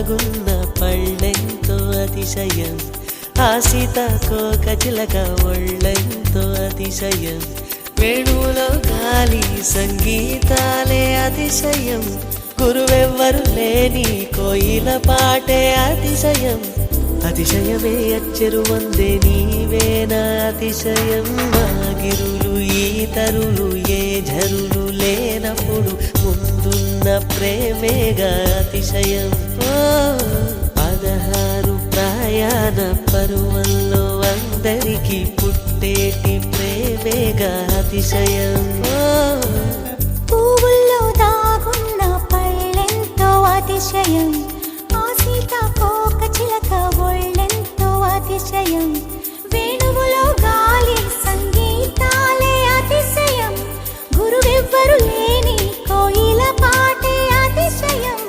దాగున్న పళ్ళెంతో అతిశయం ఆ సీతాకోక చిలక ఒళ్ళెంతో అతిశయం వేణువులో గాలి సంగీతాలే అతిశయం గురువెవ్వరు లేని కోయిల పాటే అతిశయం అతిశయమే అచ్చెరు వందే నీవేనా అతిశయం మాగిరులు ఈతరులు ఏ ఝరులు లేనప్పుడు ముందున్న ప్రేమేగా అతిశయం 16 ప్రయాణ పరువల్లో అందరికీ పుట్టేటి ప్రేమేగా అతిశయం పువ్వుల్లో దాగున్న పళ్ళెంతో అతిశయం ఆ సీతాకోక చిలక ఒళ్ళెంతో అతిశయం వేణువులో గాలి సంగీతాలే అతిశయం గురువెవ్వరు లేని కోయిల పాటే అతిశయం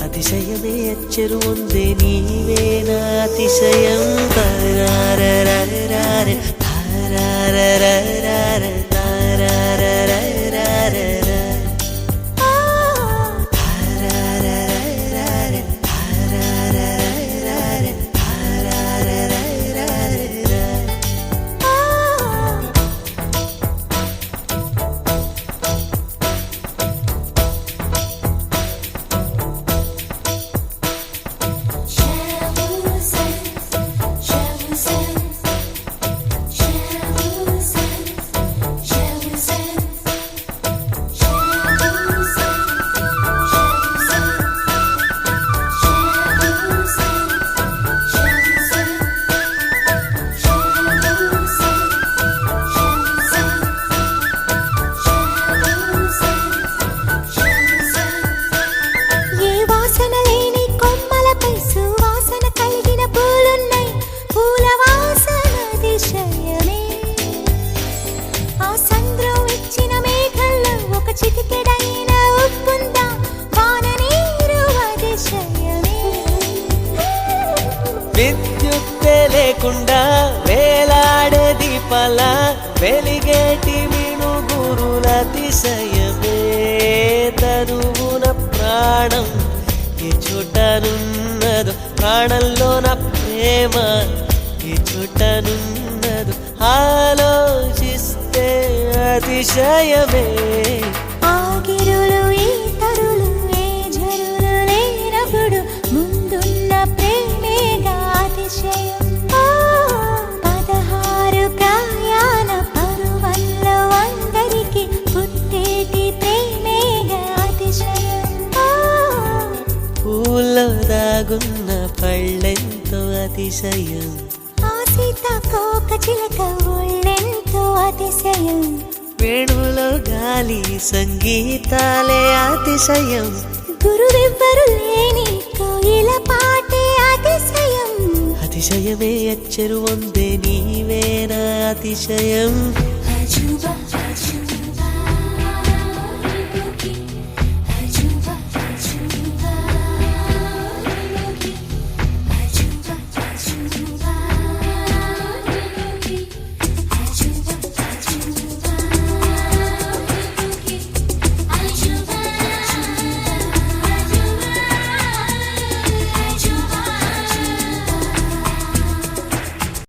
అతిశయమే అచ్చెరు వందే నీవేనా అతిశయం తారారరారే తారారరారే తారారరారే విద్యుత్తే లేకుండా వేలాడే దీపాల వెలిగేటి మినుగురుల అతిశయమే తనువున ప్రాణం ఏ చోటనున్నదో ప్రాణంలోన ప్రేమ ఏ చోటనున్నదో ఆలోచిస్తే అతిశయమే ఆగిరులు ఈతరులు ఏ ఝరులు లేనప్పుడు ముందున్న ప్రేమేగా అతిశయం 16 ప్రయాణ పరువల్లో అందరికీ పుట్టేటి ప్రేమేగా అతిశయం పూల్లో దాగున్న పళ్ళెంతో అతిశయం ఆ సీతాకోక చిలక ఒళ్ళెంతో అతిశయం వేణువులో గాలి సంగీతాలే అతిశయం గురువెవ్వరు లేని కోయిల పాటే అతిశయం అతిశయమే అచ్చెరు వందే నీవేనా అతిశయం అజుబా